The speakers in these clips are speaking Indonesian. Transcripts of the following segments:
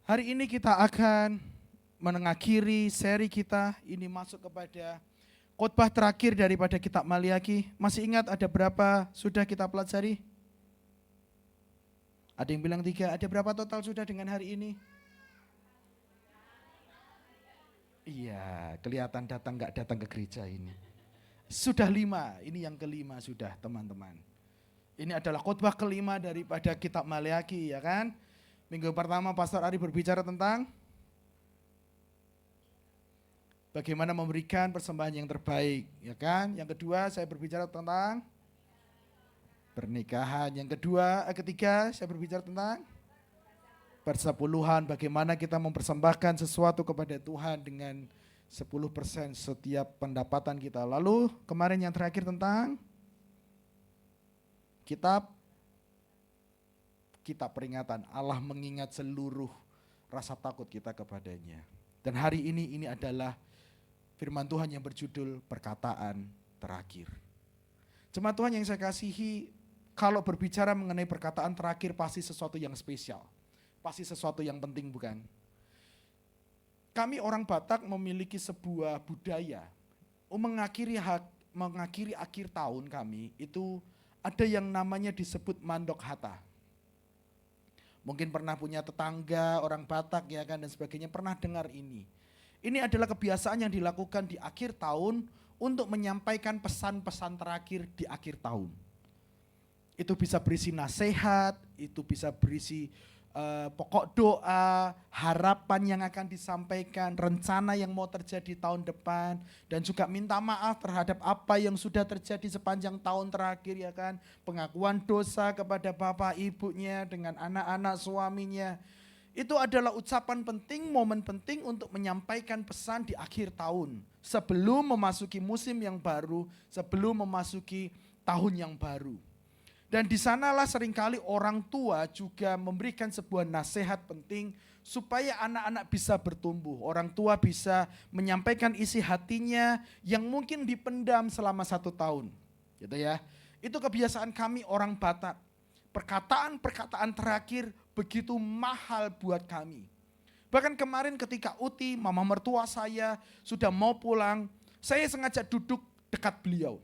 Hari ini kita akan mengakhiri seri kita, ini masuk kepada khotbah terakhir daripada kitab Maliaki. Masih ingat ada berapa sudah kita pelajari? Ada yang bilang 3, ada berapa total sudah dengan hari ini? Iya, kelihatan datang nggak datang ke gereja ini. Sudah 5, ini yang kelima sudah teman-teman. Ini adalah khotbah kelima daripada kitab Maliaki, ya kan? Minggu pertama Pastor Ari berbicara tentang bagaimana memberikan persembahan yang terbaik, ya kan? Yang kedua saya berbicara tentang pernikahan. Yang ketiga saya berbicara tentang persepuluhan, bagaimana kita mempersembahkan sesuatu kepada Tuhan dengan 10% setiap pendapatan kita. Lalu kemarin yang terakhir tentang kitab peringatan. Allah mengingat seluruh rasa takut kita kepadanya. Dan hari ini adalah firman Tuhan yang berjudul perkataan terakhir. Jemaat Tuhan yang saya kasihi, kalau berbicara mengenai perkataan terakhir pasti sesuatu yang spesial. Pasti sesuatu yang penting, bukan? Kami orang Batak memiliki sebuah budaya mengakhiri akhir tahun kami itu ada yang namanya disebut mandok hata. Mungkin pernah punya tetangga orang Batak ya kan dan sebagainya, pernah dengar ini. Ini adalah kebiasaan yang dilakukan di akhir tahun untuk menyampaikan pesan-pesan terakhir di akhir tahun. Itu bisa berisi nasihat, itu bisa berisi pokok doa, harapan yang akan disampaikan, rencana yang mau terjadi tahun depan, dan juga minta maaf terhadap apa yang sudah terjadi sepanjang tahun terakhir ya kan, pengakuan dosa kepada bapak ibunya dengan anak-anak suaminya. Itu adalah ucapan penting, momen penting untuk menyampaikan pesan di akhir tahun, sebelum memasuki musim yang baru, sebelum memasuki tahun yang baru. Dan di sanalah seringkali orang tua juga memberikan sebuah nasihat penting supaya anak-anak bisa bertumbuh. Orang tua bisa menyampaikan isi hatinya yang mungkin dipendam selama 1 tahun. Gitu ya. Itu kebiasaan kami orang Batak. Perkataan-perkataan terakhir begitu mahal buat kami. Bahkan kemarin ketika Uti, mama mertua saya sudah mau pulang, saya sengaja duduk dekat beliau.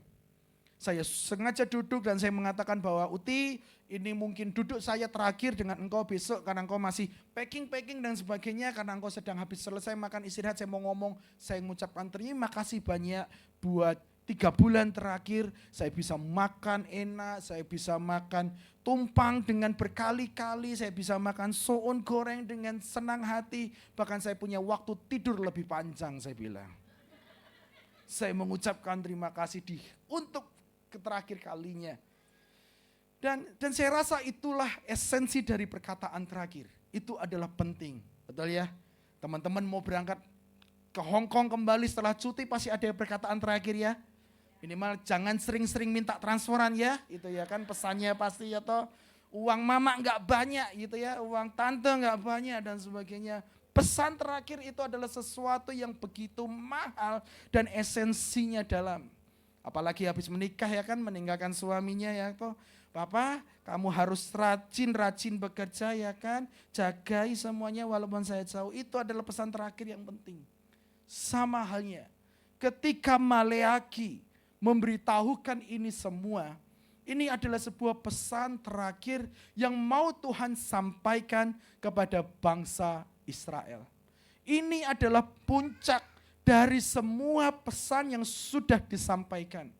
Saya sengaja duduk dan saya mengatakan bahwa Uti, ini mungkin duduk saya terakhir dengan engkau besok karena engkau masih packing dan sebagainya, karena engkau sedang habis selesai makan istirahat, saya mau ngomong, saya mengucapkan terima kasih banyak buat 3 bulan terakhir saya bisa makan enak, saya bisa makan tumpang dengan berkali-kali, saya bisa makan soun goreng dengan senang hati, bahkan saya punya waktu tidur lebih panjang, saya bilang. Saya mengucapkan terima kasih untuk terakhir kalinya. Dan saya rasa itulah esensi dari perkataan terakhir. Itu adalah penting, betul ya? Teman-teman mau berangkat ke Hong Kong kembali setelah cuti pasti ada perkataan terakhir ya. Minimal jangan sering-sering minta transferan ya, itu ya kan pesannya pasti ya toh. Uang mama nggak banyak gitu ya, uang tante nggak banyak dan sebagainya. Pesan terakhir itu adalah sesuatu yang begitu mahal dan esensinya dalam. Apalagi habis menikah ya kan, meninggalkan suaminya ya toh. Papa, kamu harus rajin bekerja ya kan. Jagai semuanya walaupun saya jauh. Itu adalah pesan terakhir yang penting. Sama halnya ketika Maleaki memberitahukan ini semua. Ini adalah sebuah pesan terakhir yang mau Tuhan sampaikan kepada bangsa Israel. Ini adalah puncak dari semua pesan yang sudah disampaikan.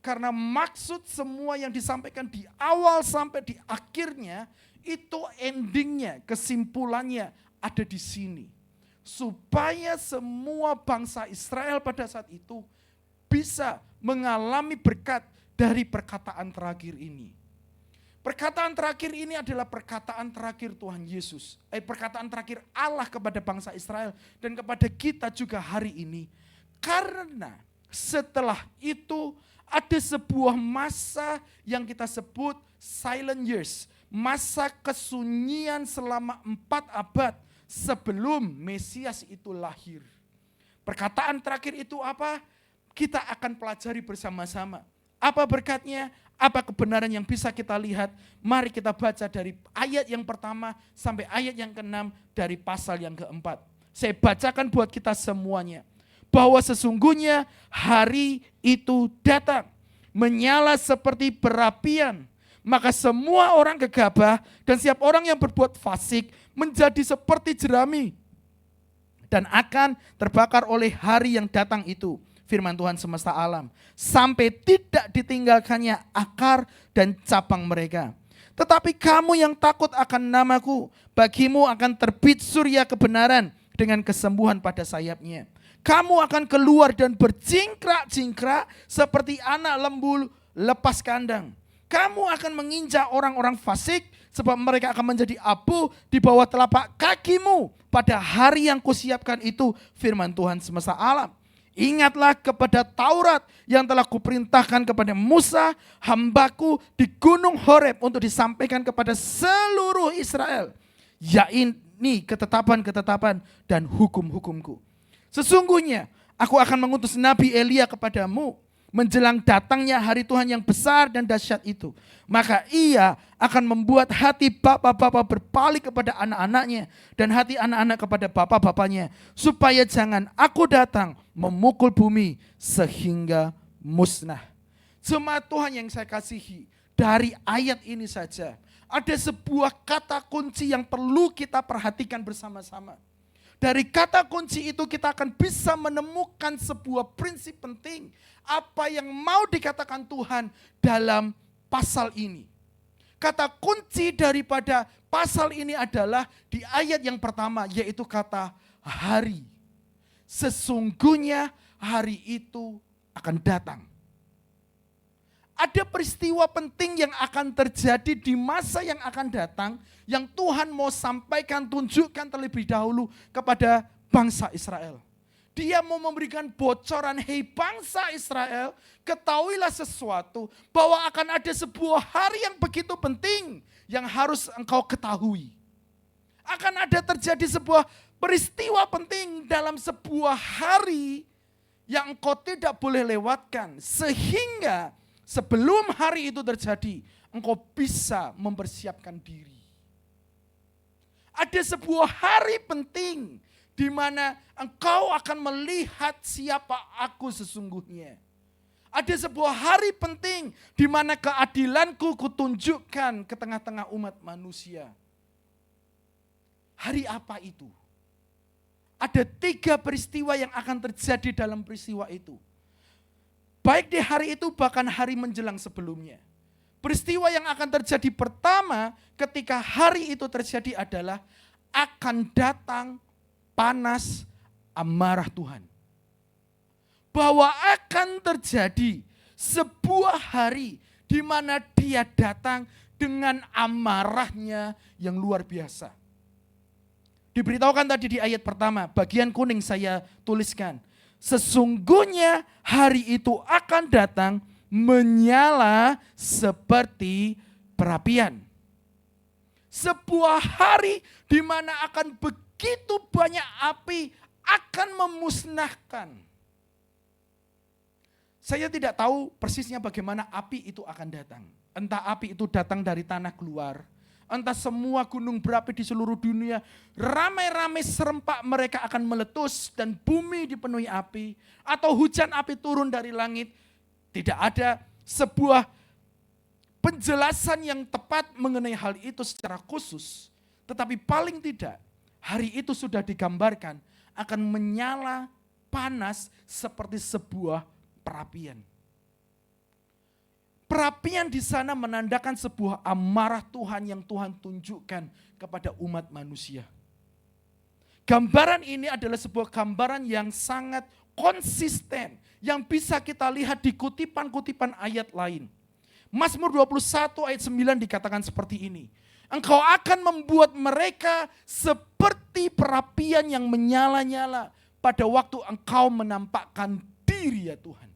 Karena maksud semua yang disampaikan di awal sampai di akhirnya, itu endingnya, kesimpulannya ada di sini. Supaya semua bangsa Israel pada saat itu bisa mengalami berkat dari perkataan terakhir ini. Perkataan terakhir ini adalah perkataan terakhir Tuhan Yesus. Perkataan terakhir Allah kepada bangsa Israel dan kepada kita juga hari ini. Karena setelah itu ada sebuah masa yang kita sebut silent years. Masa kesunyian selama 4 abad sebelum Mesias itu lahir. Perkataan terakhir itu apa? Kita akan pelajari bersama-sama. Apa berkatnya? Apa kebenaran yang bisa kita lihat? Mari kita baca dari ayat yang pertama sampai ayat yang ke-6 dari pasal yang ke-4. Saya bacakan buat kita semuanya. Bahwa sesungguhnya hari itu datang, menyala seperti perapian. Maka semua orang gegabah dan setiap orang yang berbuat fasik menjadi seperti jerami. Dan akan terbakar oleh hari yang datang itu. Firman Tuhan semesta alam, sampai tidak ditinggalkannya akar dan cabang mereka. Tetapi kamu yang takut akan namaku, bagimu akan terbit surya kebenaran dengan kesembuhan pada sayapnya. Kamu akan keluar dan berjingkrak-jingkrak seperti anak lembu lepas kandang. Kamu akan menginjak orang-orang fasik, sebab mereka akan menjadi abu di bawah telapak kakimu pada hari yang kusiapkan itu, firman Tuhan semesta alam. Ingatlah kepada Taurat yang telah kuperintahkan kepada Musa, hambaku di gunung Horeb untuk disampaikan kepada seluruh Israel. Yakni ketetapan-ketetapan dan hukum-hukumku. Sesungguhnya aku akan mengutus Nabi Elia kepadamu menjelang datangnya hari Tuhan yang besar dan dahsyat itu. Maka ia akan membuat hati bapak-bapak berpaling kepada anak-anaknya dan hati anak-anak kepada bapak-bapaknya, supaya jangan aku datang memukul bumi sehingga musnah. Jemaat Tuhan yang saya kasihi, dari ayat ini saja ada sebuah kata kunci yang perlu kita perhatikan bersama-sama. Dari kata kunci itu kita akan bisa menemukan sebuah prinsip penting. Apa yang mau dikatakan Tuhan dalam pasal ini. Kata kunci daripada pasal ini adalah di ayat yang pertama, yaitu kata hari. Sesungguhnya hari itu akan datang. Ada peristiwa penting yang akan terjadi di masa yang akan datang, yang Tuhan mau sampaikan, tunjukkan terlebih dahulu kepada bangsa Israel. Dia mau memberikan bocoran, hei bangsa Israel, ketahuilah sesuatu, bahwa akan ada sebuah hari yang begitu penting, yang harus engkau ketahui. Akan ada terjadi sebuah peristiwa penting dalam sebuah hari, yang engkau tidak boleh lewatkan, sehingga sebelum hari itu terjadi, engkau bisa mempersiapkan diri. Ada sebuah hari penting di mana engkau akan melihat siapa aku sesungguhnya. Ada sebuah hari penting di mana keadilanku kutunjukkan ke tengah-tengah umat manusia. Hari apa itu? Ada 3 peristiwa yang akan terjadi dalam peristiwa itu. Baik di hari itu bahkan hari menjelang sebelumnya. Peristiwa yang akan terjadi pertama ketika hari itu terjadi adalah akan datang panas amarah Tuhan. Bahwa akan terjadi sebuah hari di mana dia datang dengan amarahnya yang luar biasa. Diberitahukan tadi di ayat pertama, bagian kuning saya tuliskan. Sesungguhnya hari itu akan datang menyala seperti perapian. Sebuah hari di mana akan begitu banyak api akan memusnahkan. Saya tidak tahu persisnya bagaimana api itu akan datang. Entah api itu datang dari tanah keluar, entah semua gunung berapi di seluruh dunia, ramai-ramai serempak mereka akan meletus dan bumi dipenuhi api, atau hujan api turun dari langit. Tidak ada sebuah penjelasan yang tepat mengenai hal itu secara khusus. Tetapi paling tidak, hari itu sudah digambarkan akan menyala panas seperti sebuah perapian. Perapian di sana menandakan sebuah amarah Tuhan yang Tuhan tunjukkan kepada umat manusia. Gambaran ini adalah sebuah gambaran yang sangat konsisten, yang bisa kita lihat di kutipan-kutipan ayat lain. Mazmur 21 ayat 9 dikatakan seperti ini. Engkau akan membuat mereka seperti perapian yang menyala-nyala pada waktu engkau menampakkan diri ya Tuhan.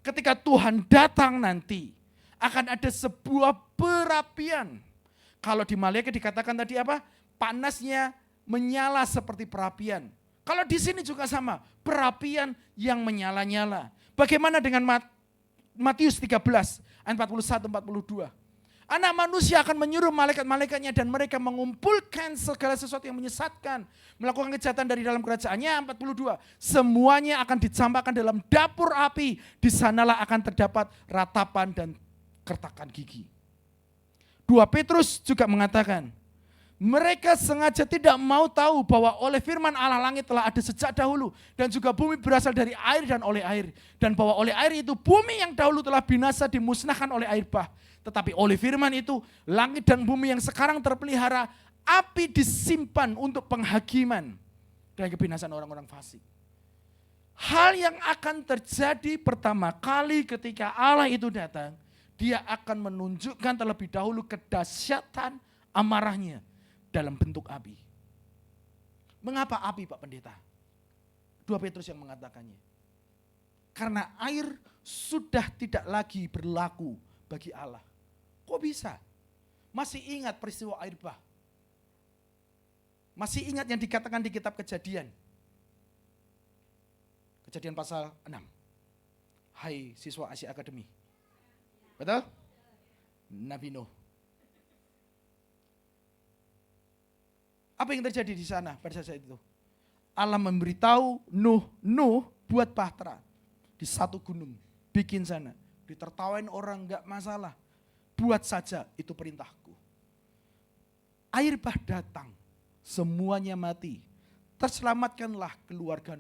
Ketika Tuhan datang nanti, akan ada sebuah perapian. Kalau di Maliaki dikatakan tadi apa? Panasnya menyala seperti perapian. Kalau di sini juga sama, perapian yang menyala-nyala. Bagaimana dengan Matius 13 ayat 41-42. Anak manusia akan menyuruh malaikat-malaikatnya dan mereka mengumpulkan segala sesuatu yang menyesatkan, melakukan kejahatan dari dalam kerajaannya. 42. Semuanya akan dicampakkan dalam dapur api. Di sanalah akan terdapat ratapan dan kertakan gigi. 2 Petrus juga mengatakan, mereka sengaja tidak mau tahu bahwa oleh firman Allah langit telah ada sejak dahulu. Dan juga bumi berasal dari air dan oleh air. Dan bahwa oleh air itu bumi yang dahulu telah binasa dimusnahkan oleh air bah. Tetapi oleh firman itu langit dan bumi yang sekarang terpelihara api disimpan untuk penghakiman dan kebinasaan orang-orang fasik. Hal yang akan terjadi pertama kali ketika Allah itu datang, dia akan menunjukkan terlebih dahulu kedahsyatan amarahnya dalam bentuk api. Mengapa api, Pak Pendeta? 2 Petrus yang mengatakannya. Karena air sudah tidak lagi berlaku bagi Allah. Kok bisa? Masih ingat peristiwa air bah? Masih ingat yang dikatakan di kitab Kejadian? Kejadian pasal 6. Hai siswa Asia Academy. Betul? Nabi Nuh. Apa yang terjadi di sana pada saat itu? Allah memberitahu Nuh buat bahtera di satu gunung, bikin sana, ditertawain orang enggak masalah, buat saja itu perintahku. Air bah datang, semuanya mati, terselamatkanlah keluarga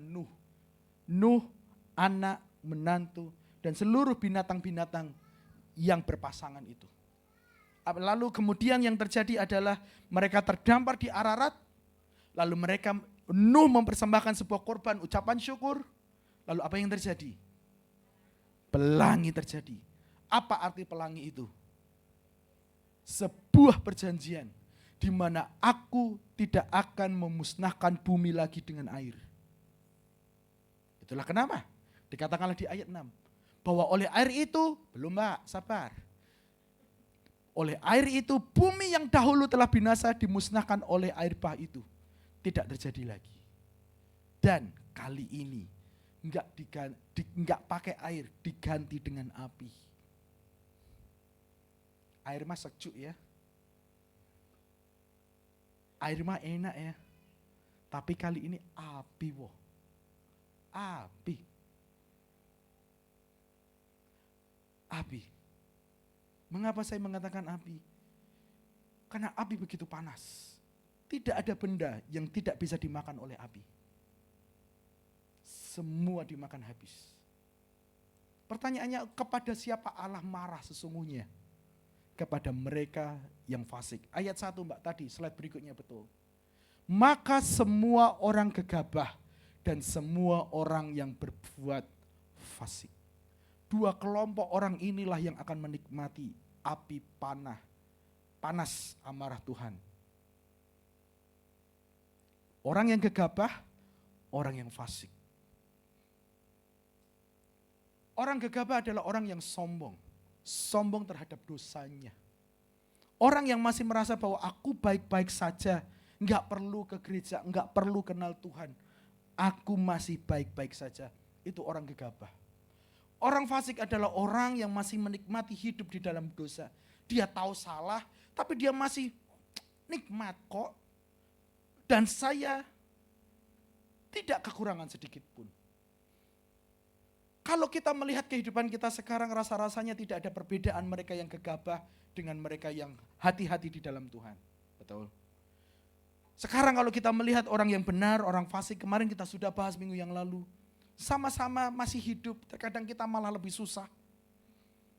Nuh, anak, menantu, dan seluruh binatang-binatang yang berpasangan itu. Lalu kemudian yang terjadi adalah mereka terdampar di Ararat. Lalu Nuh mempersembahkan sebuah korban ucapan syukur. Lalu apa yang terjadi? Pelangi terjadi. Apa arti pelangi itu? Sebuah perjanjian di mana aku tidak akan memusnahkan bumi lagi dengan air. Itulah kenapa dikatakanlah di ayat 6 bahwa oleh air itu, belum Mbak, sabar. Oleh air itu bumi yang dahulu telah binasa dimusnahkan oleh air bah itu. Tidak terjadi lagi. Dan kali ini enggak pakai air, diganti dengan api. Air mah sejuk ya. Air mah enak ya. Tapi kali ini api woh. Api. Api. Mengapa saya mengatakan api? Karena api begitu panas. Tidak ada benda yang tidak bisa dimakan oleh api. Semua dimakan habis. Pertanyaannya, kepada siapa Allah marah sesungguhnya? Kepada mereka yang fasik. Ayat 1 Mbak tadi, slide berikutnya betul. Maka semua orang gegabah dan semua orang yang berbuat fasik. 2 kelompok orang inilah yang akan menikmati api panas amarah Tuhan. Orang yang gegabah, orang yang fasik. Orang gegabah adalah orang yang sombong terhadap dosanya. Orang yang masih merasa bahwa aku baik-baik saja, enggak perlu ke gereja, enggak perlu kenal Tuhan. Aku masih baik-baik saja. Itu orang gegabah. Orang fasik adalah orang yang masih menikmati hidup di dalam dosa. Dia tahu salah, tapi dia masih nikmat kok. Dan saya tidak kekurangan sedikit pun. Kalau kita melihat kehidupan kita sekarang, rasa-rasanya tidak ada perbedaan mereka yang gegabah dengan mereka yang hati-hati di dalam Tuhan. Betul. Sekarang kalau kita melihat orang yang benar, orang fasik, kemarin kita sudah bahas minggu yang lalu. Sama-sama masih hidup, terkadang kita malah lebih susah.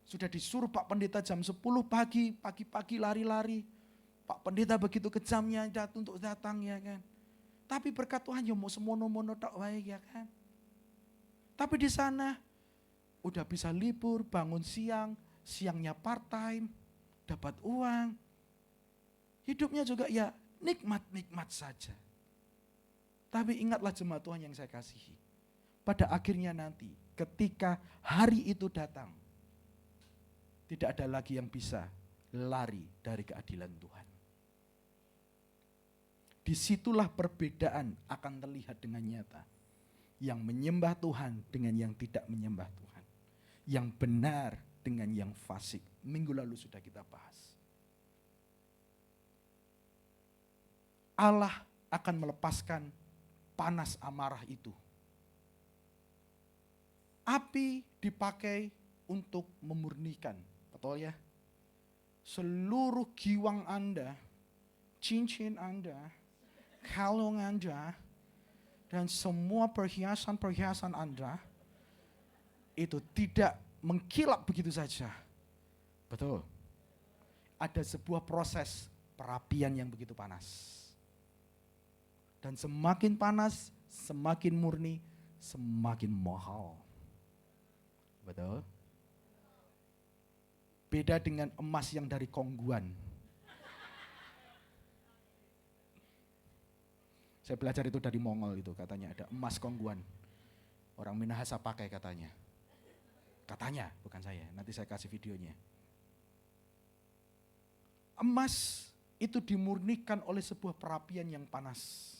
Sudah disuruh Pak Pendeta jam 10 pagi-pagi lari-lari. Pak Pendeta begitu kejamnya untuk datang ya kan. Tapi berkat Tuhan ya mau semono-mono tak baik ya kan. Tapi di sana udah bisa libur, bangun siang, siangnya part time, dapat uang. Hidupnya juga ya nikmat-nikmat saja. Tapi ingatlah jemaat Tuhan yang saya kasihi. Pada akhirnya nanti ketika hari itu datang, tidak ada lagi yang bisa lari dari keadilan Tuhan. Disitulah perbedaan akan terlihat dengan nyata. Yang menyembah Tuhan dengan yang tidak menyembah Tuhan. yang benar dengan yang fasik. Minggu lalu sudah kita bahas. Allah akan melepaskan panas amarah itu. Api dipakai untuk memurnikan, betul ya? Seluruh giwang Anda, cincin Anda, kalung Anda, dan semua perhiasan-perhiasan Anda, itu tidak mengkilap begitu saja. Betul. Ada sebuah proses perapian yang begitu panas. Dan semakin panas, semakin murni, semakin mahal. Betul. Beda dengan emas yang dari Kongguan. Saya belajar itu dari Mongol itu, katanya ada emas Kongguan. Orang Minahasa pakai katanya. Katanya, bukan saya. Nanti saya kasih videonya. Emas itu dimurnikan oleh sebuah perapian yang panas.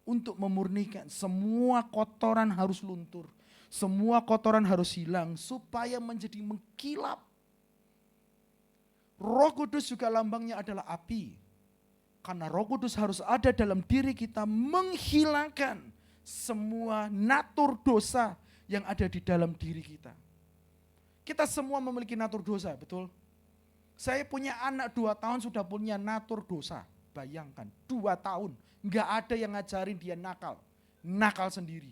Untuk memurnikan, semua kotoran harus luntur. Semua kotoran harus hilang supaya menjadi mengkilap. Roh Kudus juga lambangnya adalah api. Karena Roh Kudus harus ada dalam diri kita menghilangkan semua natur dosa yang ada di dalam diri kita. Kita semua memiliki natur dosa, betul? Saya punya anak 2 tahun sudah punya natur dosa. Bayangkan, 2 tahun. Nggak ada yang ngajarin dia nakal. Nakal sendiri.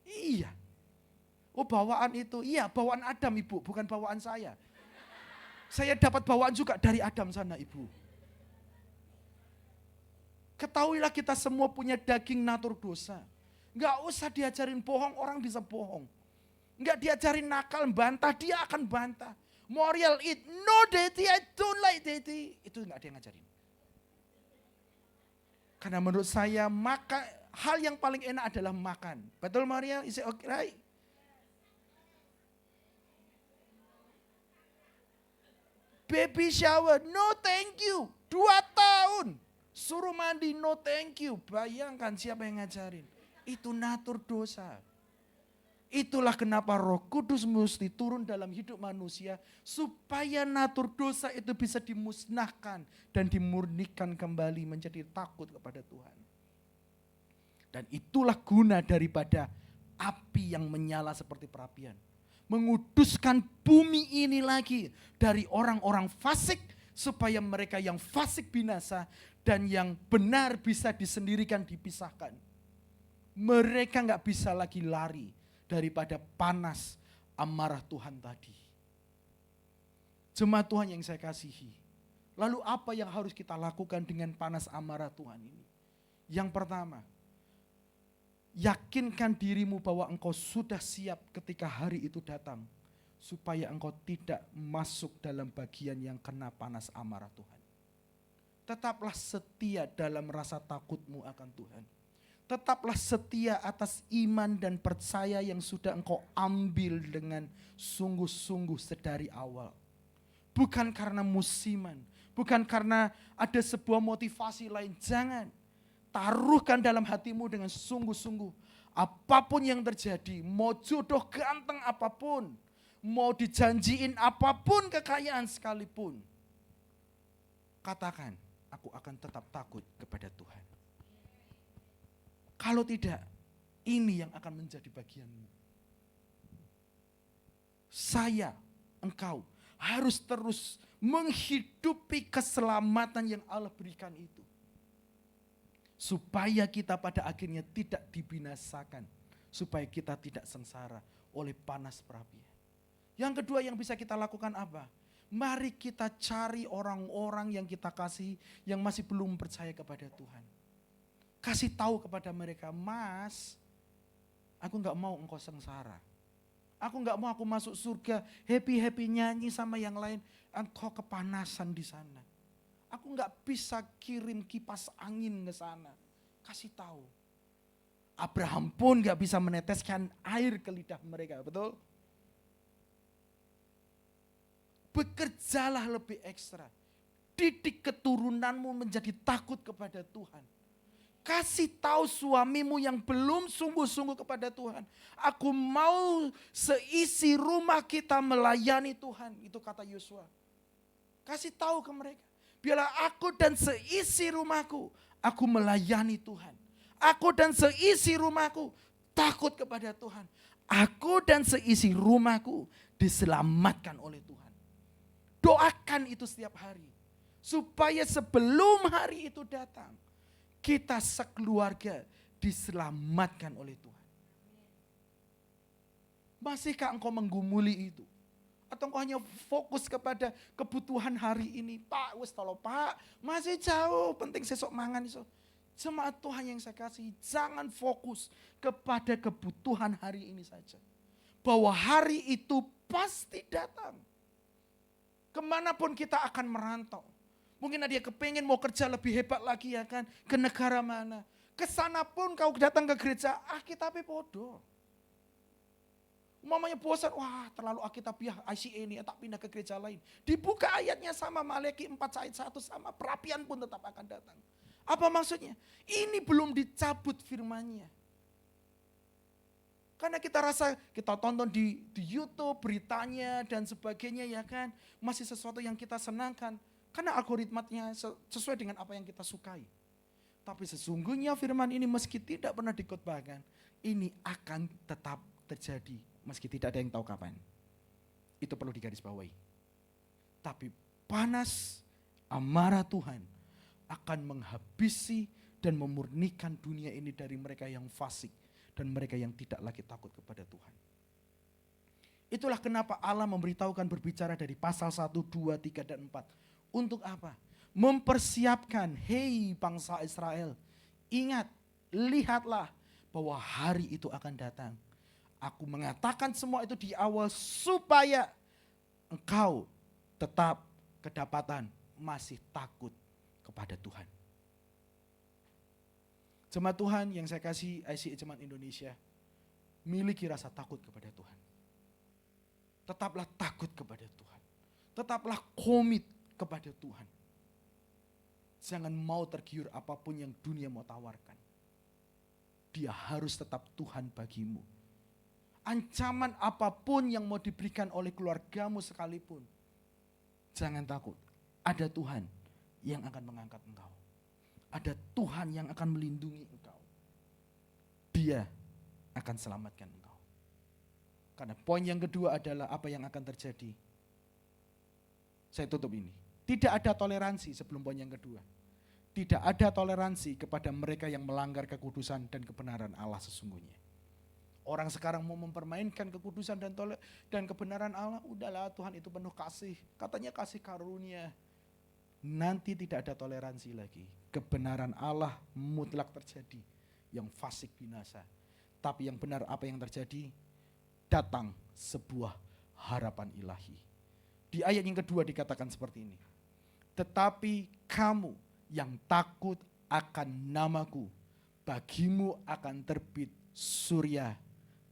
Iya. Oh bawaan itu, iya bawaan Adam ibu, bukan bawaan saya. Saya dapat bawaan juga dari Adam sana ibu. Ketahuilah kita semua punya daging natur dosa. Nggak usah diajarin bohong, orang bisa bohong. Nggak diajarin nakal, bantah, dia akan bantah. Muriel eat, no daddy, I don't like daddy. Itu nggak ada yang ngajarin. Karena menurut saya hal yang paling enak adalah makan. Betul Muriel? Is it okay, right? Baby shower, no thank you. 2 tahun. Suruh mandi, no thank you. Bayangkan siapa yang ngajarin. Itu natur dosa. Itulah kenapa Roh Kudus mesti turun dalam hidup manusia. Supaya natur dosa itu bisa dimusnahkan. Dan dimurnikan kembali menjadi takut kepada Tuhan. Dan itulah guna daripada api yang menyala seperti perapian. Menguduskan bumi ini lagi dari orang-orang fasik supaya mereka yang fasik binasa dan yang benar bisa disendirikan, dipisahkan. Mereka nggak bisa lagi lari daripada panas amarah Tuhan tadi. Jemaat Tuhan yang saya kasihi. Lalu apa yang harus kita lakukan dengan panas amarah Tuhan ini? Yang pertama, yakinkan dirimu bahwa engkau sudah siap ketika hari itu datang. Supaya engkau tidak masuk dalam bagian yang kena panas amarah Tuhan. Tetaplah setia dalam rasa takutmu akan Tuhan. Tetaplah setia atas iman dan percaya yang sudah engkau ambil dengan sungguh-sungguh sedari awal. Bukan karena musiman, bukan karena ada sebuah motivasi lain, jangan. Taruhkan dalam hatimu dengan sungguh-sungguh. Apapun yang terjadi, mau jodoh ganteng apapun, mau dijanjiin apapun kekayaan sekalipun. Katakan, aku akan tetap takut kepada Tuhan. Kalau tidak, ini yang akan menjadi bagianmu. Saya, engkau harus terus menghidupi keselamatan yang Allah berikan itu. Supaya kita pada akhirnya tidak dibinasakan. Supaya kita tidak sengsara oleh panas perapian. Yang kedua yang bisa kita lakukan apa? Mari kita cari orang-orang yang kita kasih yang masih belum percaya kepada Tuhan. Kasih tahu kepada mereka, Mas, aku gak mau engkau sengsara. Aku gak mau aku masuk surga, happy-happy nyanyi sama yang lain. Engkau kepanasan di sana. Aku gak bisa kirim kipas angin ke sana. Kasih tahu. Abraham pun gak bisa meneteskan air ke lidah mereka, betul? Bekerjalah lebih ekstra. Didik keturunanmu menjadi takut kepada Tuhan. Kasih tahu suamimu yang belum sungguh-sungguh kepada Tuhan. Aku mau seisi rumah kita melayani Tuhan. Itu kata Yosua. Kasih tahu ke mereka. Biarlah aku dan seisi rumahku, aku melayani Tuhan. Aku dan seisi rumahku takut kepada Tuhan. Aku dan seisi rumahku diselamatkan oleh Tuhan. Doakan itu setiap hari. Supaya sebelum hari itu datang, kita sekeluarga diselamatkan oleh Tuhan. Masihkah engkau menggumuli itu? Atau engkau hanya fokus kepada kebutuhan hari ini? Pak, wis tolong Pak, masih jauh, penting sesok mangan iso. Jemaat Tuhan yang saya kasih, jangan fokus kepada kebutuhan hari ini saja. Bahwa hari itu pasti datang. Kemanapun kita akan merantau. Mungkin ada yang kepengen mau kerja lebih hebat lagi ya kan. Ke negara mana. Kesana pun kau datang ke gereja, Alkitabnya bodoh. Mamanya bosan, wah terlalu Alkitabiah ICA ini, tak pindah ke gereja lain. Dibuka ayatnya sama, Maleakhi 4 ayat 1 sama, perapian pun tetap akan datang. Apa maksudnya? Ini belum dicabut firman-Nya. Karena kita rasa, kita tonton di YouTube beritanya dan sebagainya ya kan. Masih sesuatu yang kita senangkan. Karena algoritmanya sesuai dengan apa yang kita sukai. Tapi sesungguhnya firman ini meski tidak pernah dikhotbahkan, ini akan tetap terjadi meski tidak ada yang tahu kapan. Itu perlu digarisbawahi. Tapi panas amarah Tuhan akan menghabisi dan memurnikan dunia ini dari mereka yang fasik dan mereka yang tidak lagi takut kepada Tuhan. Itulah kenapa Allah memberitahukan berbicara dari pasal 1, 2, 3, dan 4. Untuk apa? Mempersiapkan, hei bangsa Israel, ingat, lihatlah bahwa hari itu akan datang. Aku mengatakan semua itu di awal supaya engkau tetap kedapatan masih takut kepada Tuhan. Jemaat Tuhan yang saya kasih ICA Jemaat Indonesia, miliki rasa takut kepada Tuhan. Tetaplah takut kepada Tuhan. Tetaplah komit kepada Tuhan. Jangan mau tergiur apapun yang dunia mau tawarkan. Dia harus tetap Tuhan bagimu. Ancaman apapun yang mau diberikan oleh keluargamu sekalipun, jangan takut. Ada Tuhan yang akan mengangkat engkau. Ada Tuhan yang akan melindungi engkau. Dia akan selamatkan engkau. Karena poin yang kedua adalah apa yang akan terjadi. Saya tutup ini. Tidak ada toleransi sebelum poin yang kedua. Tidak ada toleransi kepada mereka yang melanggar kekudusan dan kebenaran Allah sesungguhnya. Orang sekarang mau mempermainkan kekudusan dan kebenaran Allah. Udahlah, Tuhan itu penuh kasih. Katanya kasih karunia. Nanti tidak ada toleransi lagi. Kebenaran Allah mutlak terjadi. Yang fasik binasa. Tapi yang benar apa yang terjadi? Datang sebuah harapan ilahi. Di ayat yang kedua dikatakan seperti ini. Tetapi kamu yang takut akan namaku, bagimu akan terbit surya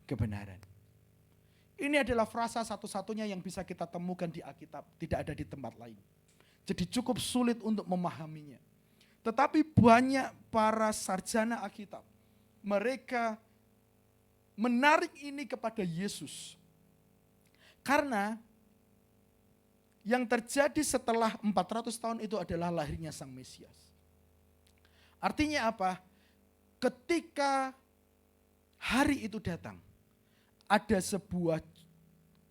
kebenaran. Ini adalah frasa satu-satunya yang bisa kita temukan di Alkitab, tidak ada di tempat lain. Jadi cukup sulit untuk memahaminya. Tetapi banyak para sarjana Alkitab, mereka menarik ini kepada Yesus. Karena yang terjadi setelah 400 tahun itu adalah lahirnya Sang Mesias. Artinya apa? Ketika hari itu datang, ada sebuah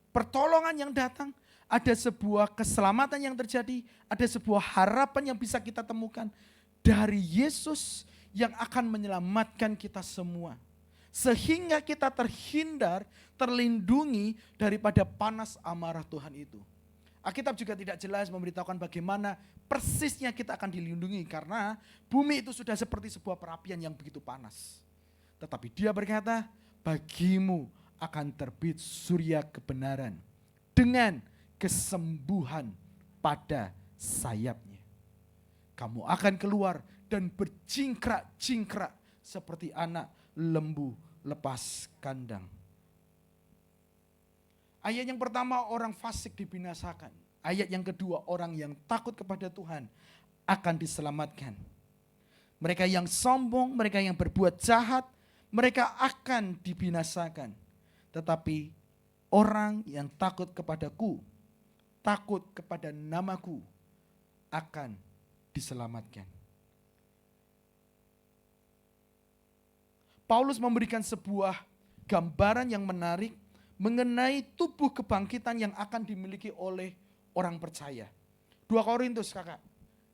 pertolongan yang datang, ada sebuah keselamatan yang terjadi, ada sebuah harapan yang bisa kita temukan dari Yesus yang akan menyelamatkan kita semua. Sehingga kita terhindar, terlindungi daripada panas amarah Tuhan itu. Alkitab juga tidak jelas memberitahukan bagaimana persisnya kita akan dilindungi karena bumi itu sudah seperti sebuah perapian yang begitu panas. Tetapi dia berkata, bagimu akan terbit surya kebenaran dengan kesembuhan pada sayapnya. Kamu akan keluar dan berjingkrak-jingkrak seperti anak lembu lepas kandang. Ayat yang pertama orang fasik dibinasakan. Ayat yang kedua orang yang takut kepada Tuhan akan diselamatkan. mereka yang sombong, mereka yang berbuat jahat, mereka akan dibinasakan. Tetapi orang yang takut kepadaku, takut kepada namaku, akan diselamatkan. Paulus memberikan sebuah gambaran yang menarik mengenai tubuh kebangkitan yang akan dimiliki oleh orang percaya. 2 Korintus kakak,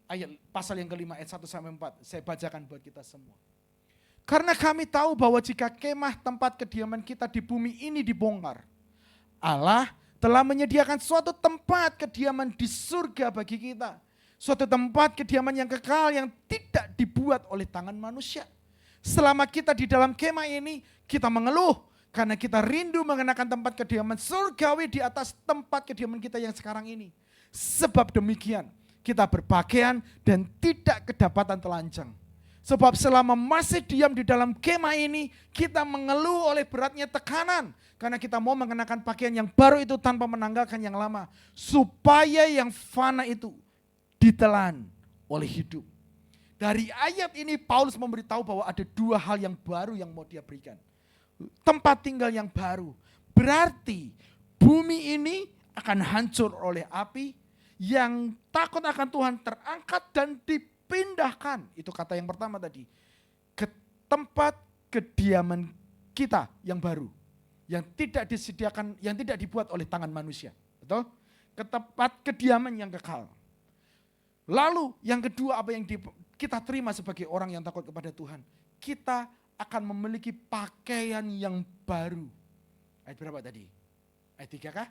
ayat pasal yang kelima ayat 1-4, saya bacakan buat kita semua. Karena kami tahu bahwa jika kemah tempat kediaman kita di bumi ini dibongkar, Allah telah menyediakan suatu tempat kediaman di surga bagi kita. Suatu tempat kediaman yang kekal yang tidak dibuat oleh tangan manusia. Selama kita di dalam kemah ini, kita mengeluh karena kita rindu mengenakan tempat kediaman surgawi di atas tempat kediaman kita yang sekarang ini. Sebab demikian, kita berpakaian dan tidak kedapatan telanjang. Sebab selama masih diam di dalam kemah ini, kita mengeluh oleh beratnya tekanan. Karena kita mau mengenakan pakaian yang baru itu tanpa menanggalkan yang lama. Supaya yang fana itu ditelan oleh hidup. Dari ayat ini Paulus memberitahu bahwa ada 2 hal yang baru yang mau dia berikan. Tempat tinggal yang baru. Berarti bumi ini akan hancur oleh api. Yang takut akan Tuhan terangkat dan dipindahkan. Itu kata yang pertama tadi. Ke tempat kediaman kita yang baru. Yang tidak disediakan, yang tidak dibuat oleh tangan manusia. Betul? Ke tempat kediaman yang kekal. Lalu yang kedua apa yang kita terima sebagai orang yang takut kepada Tuhan. Kita akan memiliki pakaian yang baru. Ayat berapa tadi? Ayat 3 kah?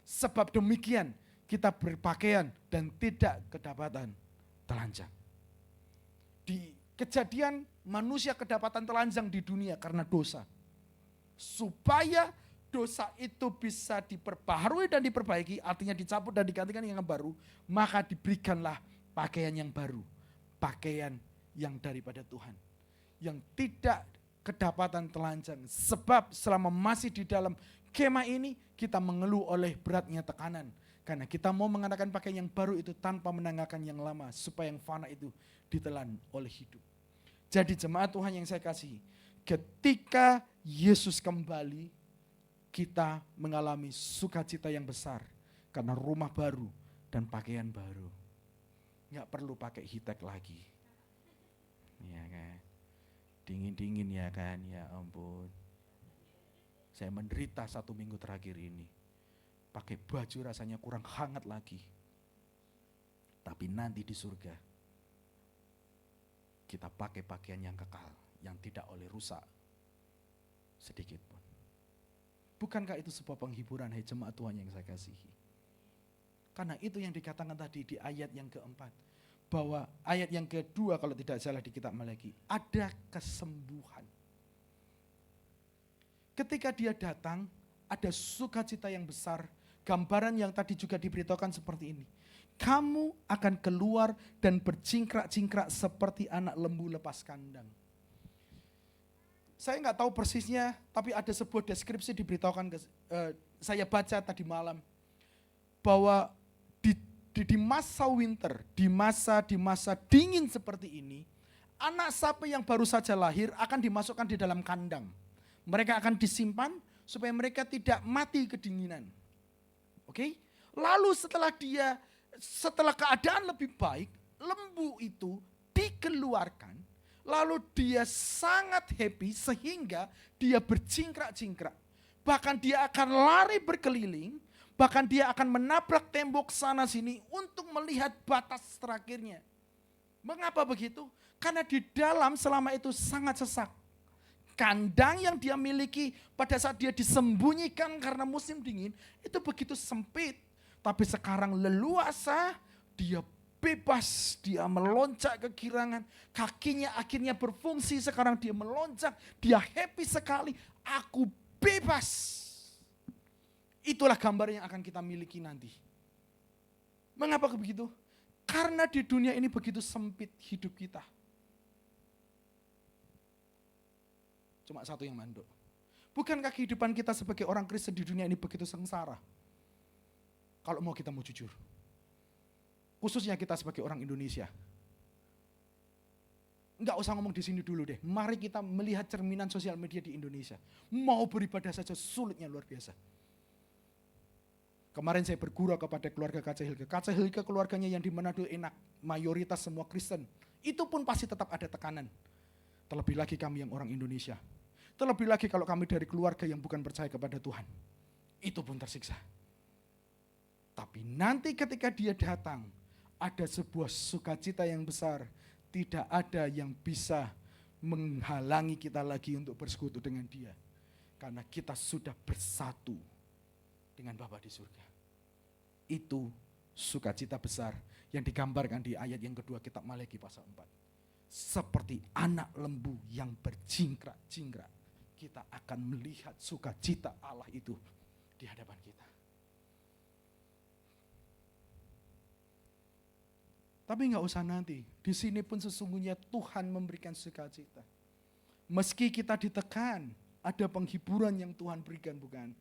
Sebab demikian kita berpakaian dan tidak kedapatan telanjang. Di Kejadian manusia kedapatan telanjang di dunia karena dosa. Supaya dosa itu bisa diperbaharui dan diperbaiki, artinya dicabut dan digantikan yang baru, maka diberikanlah pakaian yang baru. Pakaian yang daripada Tuhan. Yang tidak kedapatan telanjang. Sebab selama masih di dalam kemah ini, kita mengeluh oleh beratnya tekanan. Karena kita mau mengenakan pakaian yang baru itu tanpa menanggalkan yang lama. Supaya yang fana itu ditelan oleh hidup. Jadi jemaat Tuhan yang saya kasihi, ketika Yesus kembali, kita mengalami sukacita yang besar. Karena rumah baru dan pakaian baru. Nggak perlu pakai hitek lagi. Ya kan. Dingin-dingin ya kan, ya ampun. Saya menderita 1 minggu terakhir ini. Pakai baju rasanya kurang hangat lagi. Tapi nanti di surga, kita pakai pakaian yang kekal, yang tidak oleh rusak sedikit pun. Bukankah itu sebuah penghiburan, hai jemaat Tuhan yang saya kasihi? Karena itu yang dikatakan tadi di ayat yang keempat. Bahwa ayat yang kedua kalau tidak salah di kitab Malaki. Ada kesembuhan. Ketika dia datang, ada sukacita yang besar. Gambaran yang tadi juga diberitakan seperti ini. Kamu akan keluar dan bercingkrak-cingkrak seperti anak lembu lepas kandang. Saya nggak tahu persisnya, tapi ada sebuah deskripsi diberitakan, saya baca tadi malam. Bahwa di masa winter, di masa dingin seperti ini, anak sapi yang baru saja lahir akan dimasukkan di dalam kandang. Mereka akan disimpan supaya mereka tidak mati kedinginan. Oke? Lalu setelah keadaan lebih baik, lembu itu dikeluarkan, lalu dia sangat happy sehingga dia bercingkrak-cingkrak. Bahkan dia akan lari berkeliling, bahkan dia akan menabrak tembok sana sini untuk melihat batas terakhirnya. Mengapa begitu? Karena di dalam selama itu sangat sesak. Kandang yang dia miliki pada saat dia disembunyikan karena musim dingin, itu begitu sempit. Tapi sekarang leluasa, dia bebas, dia meloncat ke girangan. Kakinya akhirnya berfungsi, sekarang dia meloncat, dia happy sekali. Aku bebas. Itulah gambar yang akan kita miliki nanti. Mengapa begitu? Karena di dunia ini begitu sempit hidup kita. Cuma satu yang manduk. Bukankah kehidupan kita sebagai orang Kristen di dunia ini begitu sengsara? Kalau kita mau jujur. Khususnya kita sebagai orang Indonesia. Enggak usah ngomong di sini dulu deh. Mari kita melihat cerminan sosial media di Indonesia. Mau beribadah saja sulitnya luar biasa. Kemarin saya bergurau kepada keluarga Kaca Hilke. Kaca Hilke keluarganya yang di Manado enak. Mayoritas semua Kristen. Itu pun pasti tetap ada tekanan. Terlebih lagi kami yang orang Indonesia. Terlebih lagi kalau kami dari keluarga yang bukan percaya kepada Tuhan. Itu pun tersiksa. Tapi nanti ketika dia datang, ada sebuah sukacita yang besar. Tidak ada yang bisa menghalangi kita lagi untuk bersekutu dengan dia. Karena kita sudah bersatu dengan Bapa di surga. Itu sukacita besar yang digambarkan di ayat yang kedua kitab Maleakhi pasal 4. Seperti anak lembu yang berjingkrak-jingkrak, kita akan melihat sukacita Allah itu di hadapan kita. Tapi nggak usah nanti, di sini pun sesungguhnya Tuhan memberikan sukacita. Meski kita ditekan, ada penghiburan yang Tuhan berikan, bukan?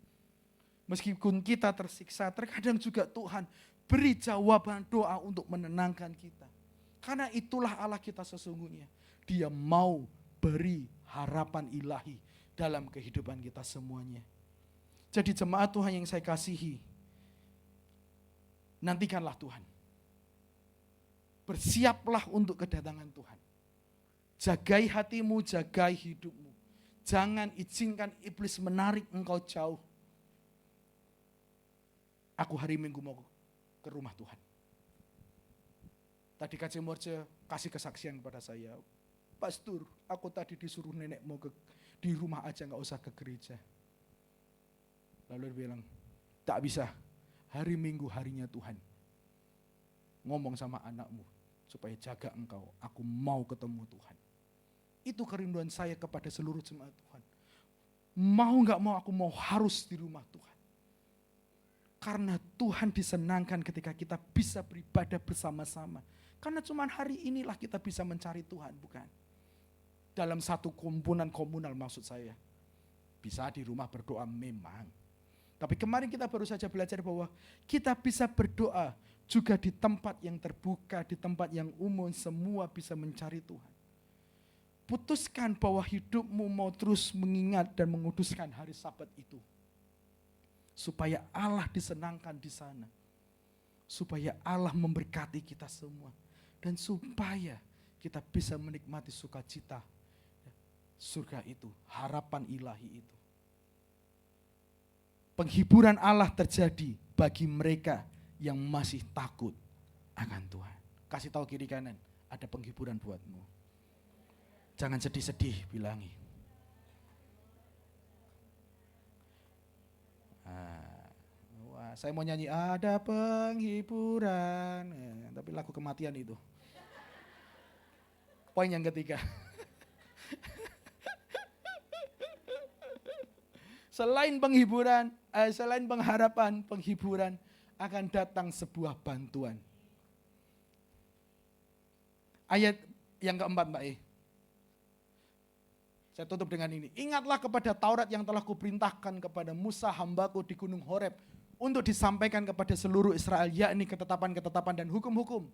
Meskipun kita tersiksa, terkadang juga Tuhan beri jawaban doa untuk menenangkan kita. Karena itulah Allah kita sesungguhnya. Dia mau beri harapan ilahi dalam kehidupan kita semuanya. Jadi jemaat Tuhan yang saya kasihi, nantikanlah Tuhan. Bersiaplah untuk kedatangan Tuhan. Jagai hatimu, jagai hidupmu. Jangan izinkan iblis menarik engkau jauh. Aku hari Minggu mau ke rumah Tuhan. Tadi Kak Cemorce kasih kesaksian kepada saya. Pastor, aku tadi disuruh nenek mau di rumah aja, gak usah ke gereja. Lalu dia bilang, tak bisa, hari Minggu harinya Tuhan. Ngomong sama anakmu, supaya jaga engkau, aku mau ketemu Tuhan. Itu kerinduan saya kepada seluruh jemaat Tuhan. Mau gak mau, aku mau harus di rumah Tuhan. Karena Tuhan disenangkan ketika kita bisa beribadah bersama-sama. Karena cuma hari inilah kita bisa mencari Tuhan, bukan? Dalam satu kumpulan komunal maksud saya. Bisa di rumah berdoa memang. Tapi kemarin kita baru saja belajar bahwa kita bisa berdoa juga di tempat yang terbuka, di tempat yang umum, semua bisa mencari Tuhan. Putuskan bahwa hidupmu mau terus mengingat dan menguduskan hari Sabat itu. Supaya Allah disenangkan di sana. Supaya Allah memberkati kita semua. Dan supaya kita bisa menikmati sukacita surga itu, harapan ilahi itu. Penghiburan Allah terjadi bagi mereka yang masih takut akan Tuhan. Kasih tahu kiri kanan, ada penghiburan buatmu. Jangan sedih-sedih, bilangi. Wah, saya mau nyanyi ada penghiburan, tapi lagu kematian itu. Poin yang ketiga. Selain penghiburan, selain pengharapan, penghiburan, akan datang sebuah bantuan. Ayat yang keempat, Mbak E. Saya tutup dengan ini. Ingatlah kepada Taurat yang telah kuperintahkan kepada Musa hambaku di Gunung Horeb untuk disampaikan kepada seluruh Israel, yakni ketetapan-ketetapan dan hukum-hukum.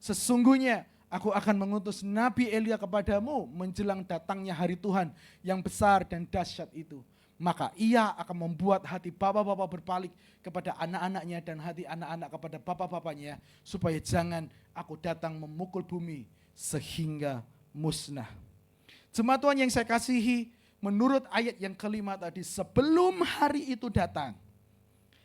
Sesungguhnya aku akan mengutus Nabi Elia kepadamu menjelang datangnya hari Tuhan yang besar dan dahsyat itu. Maka ia akan membuat hati bapak-bapak berpaling kepada anak-anaknya dan hati anak-anak kepada bapak-bapaknya, supaya jangan aku datang memukul bumi sehingga musnah. Jemaat Tuhan yang saya kasihi, menurut ayat yang kelima tadi, sebelum hari itu datang,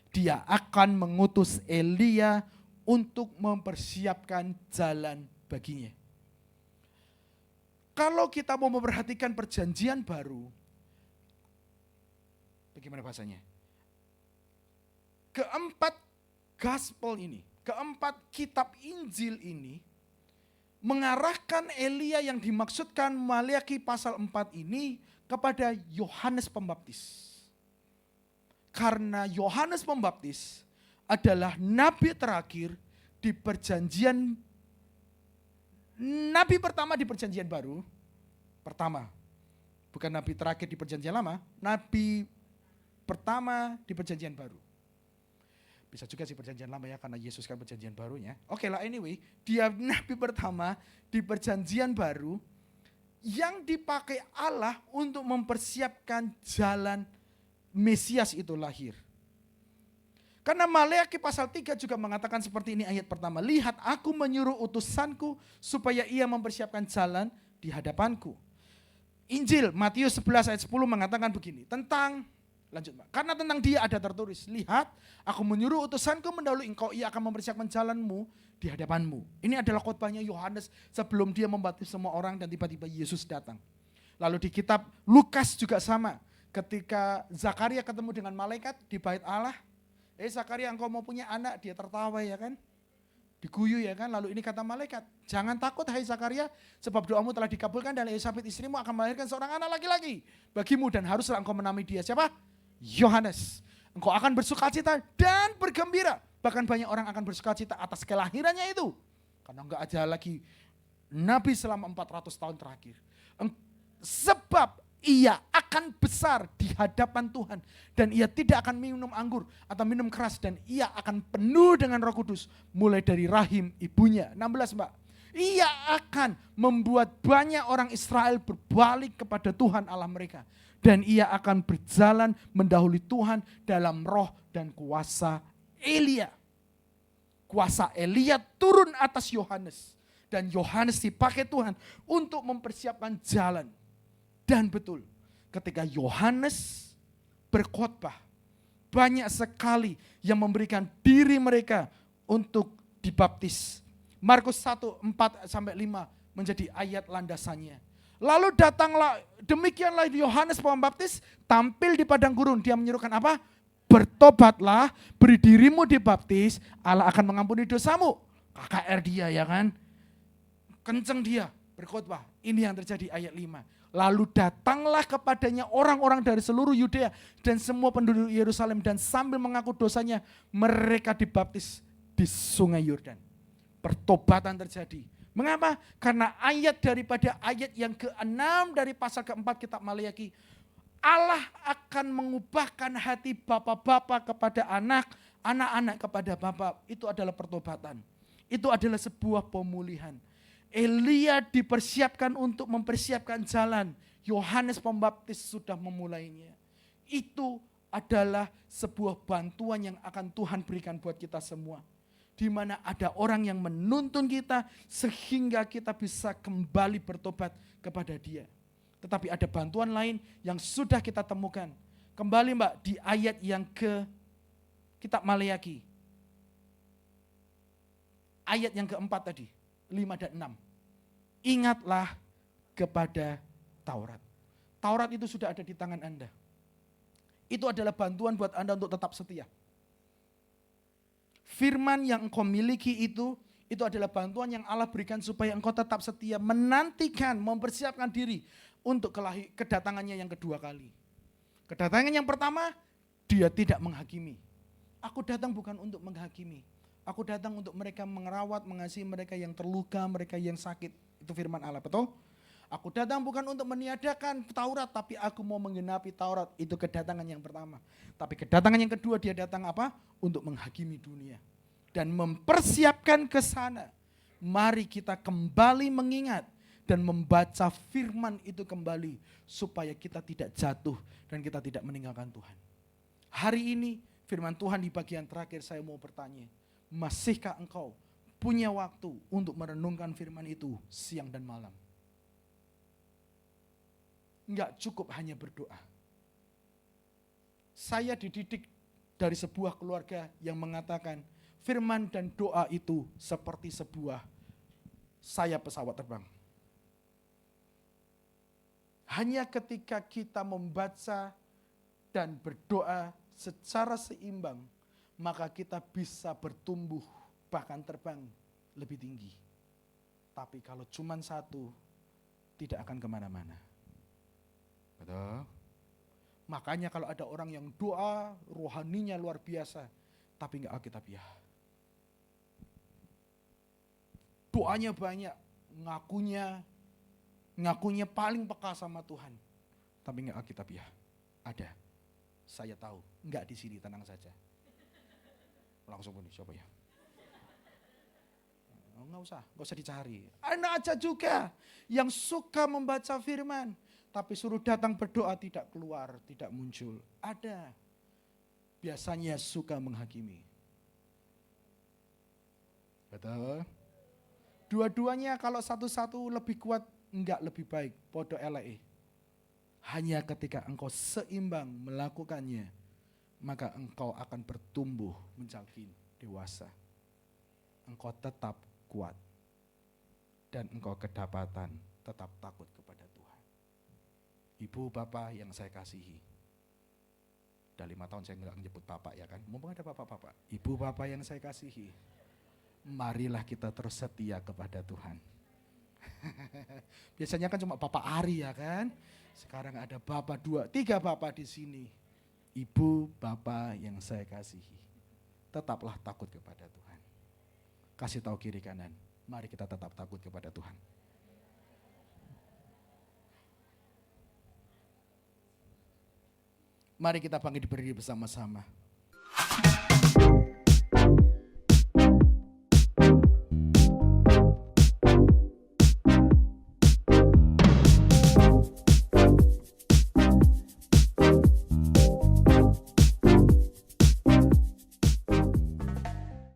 dia akan mengutus Elia untuk mempersiapkan jalan baginya. Kalau kita mau memperhatikan perjanjian baru, bagaimana bahasanya? Keempat gospel ini, keempat kitab Injil ini mengarahkan Elia yang dimaksudkan Maleakhi pasal 4 ini kepada Yohanes Pembaptis. Karena Yohanes Pembaptis adalah nabi terakhir di perjanjian, nabi pertama di perjanjian baru, pertama, bukan nabi terakhir di perjanjian lama, nabi pertama di perjanjian baru. Bisa juga sih perjanjian lama ya, karena Yesus kan perjanjian barunya. Oke lah, anyway, dia nabi pertama di perjanjian baru yang dipakai Allah untuk mempersiapkan jalan Mesias itu lahir. Karena Maleakhi pasal 3 juga mengatakan seperti ini ayat pertama. Lihat aku menyuruh utusanku supaya ia mempersiapkan jalan di hadapanku. Injil Matius 11 ayat 10 mengatakan begini. Karena tentang dia ada tertulis. Lihat aku menyuruh utusanku mendahului engkau. Ia akan mempersiapkan jalanmu di hadapanmu. Ini adalah khotbahnya Yohanes sebelum dia membaptis semua orang dan tiba-tiba Yesus datang. Lalu di kitab Lukas juga sama. Ketika Zakaria ketemu dengan malaikat di bait Allah. Zakaria engkau mau punya anak, dia tertawa ya kan. Diguyu ya kan, lalu ini kata malaikat. Jangan takut hai Zakaria, sebab doamu telah dikabulkan dan Elisabet istrimu akan melahirkan seorang anak laki-laki bagimu dan haruslah engkau menamai dia. Siapa? Yohanes. Engkau akan bersukacita dan bergembira. Bahkan banyak orang akan bersukacita atas kelahirannya itu. Karena enggak ada lagi nabi selama 400 tahun terakhir. Sebab ia akan besar di hadapan Tuhan. Dan ia tidak akan minum anggur atau minum keras. Dan ia akan penuh dengan Roh Kudus. Mulai dari rahim ibunya. 16 Mbak. Ia akan membuat banyak orang Israel berbalik kepada Tuhan Allah mereka. Dan ia akan berjalan mendahului Tuhan dalam roh dan kuasa Elia. Kuasa Elia turun atas Yohanes. Dan Yohanes dipakai Tuhan untuk mempersiapkan jalan. Dan betul, ketika Yohanes berkhotbah, banyak sekali yang memberikan diri mereka untuk dibaptis. Markus 1, 4-5 menjadi ayat landasannya. Lalu datanglah, demikianlah Yohanes Pembaptis tampil di padang gurun. Dia menyerukan apa? Bertobatlah, beri dirimu dibaptis, Allah akan mengampuni dosamu. KKR dia ya kan. Kenceng dia berkhotbah. Ini yang terjadi ayat 5. Lalu datanglah kepadanya orang-orang dari seluruh Yudea dan semua penduduk Yerusalem dan sambil mengaku dosanya mereka dibaptis di sungai Yordan. Pertobatan terjadi. Mengapa? Karena ayat daripada ayat yang ke-6 dari pasal ke-4 kitab Maleakhi. Allah akan mengubahkan hati bapak-bapak kepada anak, anak-anak kepada bapak. Itu adalah pertobatan. Itu adalah sebuah pemulihan. Elia dipersiapkan untuk mempersiapkan jalan. Yohanes Pembaptis sudah memulainya. Itu adalah sebuah bantuan yang akan Tuhan berikan buat kita semua. Di mana ada orang yang menuntun kita sehingga kita bisa kembali bertobat kepada Dia. Tetapi ada bantuan lain yang sudah kita temukan. Kembali Mbak di ayat yang ke kitab Maleakhi. Ayat yang keempat tadi. 5 dan 6. Ingatlah kepada Taurat. Taurat itu sudah ada di tangan Anda. Itu adalah bantuan buat Anda untuk tetap setia. Firman yang engkau miliki itu adalah bantuan yang Allah berikan supaya engkau tetap setia. Menantikan, mempersiapkan diri untuk kedatangannya yang kedua kali. Kedatangan yang pertama, dia tidak menghakimi. Aku datang bukan untuk menghakimi. Aku datang untuk mereka merawat, mengasihi mereka yang terluka, mereka yang sakit. Itu firman Allah, betul? Aku datang bukan untuk meniadakan Taurat, tapi aku mau menggenapi Taurat. Itu kedatangan yang pertama. Tapi kedatangan yang kedua dia datang apa? Untuk menghakimi dunia. Dan mempersiapkan ke sana. Mari kita kembali mengingat dan membaca firman itu kembali. Supaya kita tidak jatuh dan kita tidak meninggalkan Tuhan. Hari ini firman Tuhan di bagian terakhir saya mau bertanya. Masihkah engkau punya waktu untuk merenungkan firman itu siang dan malam? Enggak cukup hanya berdoa. Saya dididik dari sebuah keluarga yang mengatakan firman dan doa itu seperti sebuah sayap pesawat terbang. Hanya ketika kita membaca dan berdoa secara seimbang, maka kita bisa bertumbuh bahkan terbang lebih tinggi. Tapi kalau cuma satu, tidak akan kemana-mana. Betul? Makanya kalau ada orang yang doa, rohaninya luar biasa, tapi enggak alkitabiah. Doanya banyak, ngakunya paling peka sama Tuhan, tapi enggak alkitabiah. Ada, saya tahu, enggak di sini, tenang saja. Langsung bunyi, siapa ya? nggak usah dicari. Anak aja juga yang suka membaca firman, tapi suruh datang berdoa tidak keluar, tidak muncul. Ada. Biasanya suka menghakimi. Betul? Dua-duanya kalau satu-satu lebih kuat, enggak lebih baik. Podo elek. Hanya ketika engkau seimbang melakukannya, maka engkau akan bertumbuh menjadi dewasa. Engkau tetap kuat. Dan engkau kedapatan tetap takut kepada Tuhan. Ibu bapak yang saya kasihi. Udah 5 tahun saya enggak menyebut bapak ya kan. Mumpung ada bapak-bapak. Ibu bapak yang saya kasihi. Marilah kita terus setia kepada Tuhan. Biasanya kan cuma Bapak Ari ya kan. Sekarang ada Bapak 2, 3 Bapak di sini. Ibu, Bapak yang saya kasihi. Tetaplah takut kepada Tuhan. Kasih tahu kiri kanan. Mari kita tetap takut kepada Tuhan. Mari kita bangkit berdiri bersama-sama.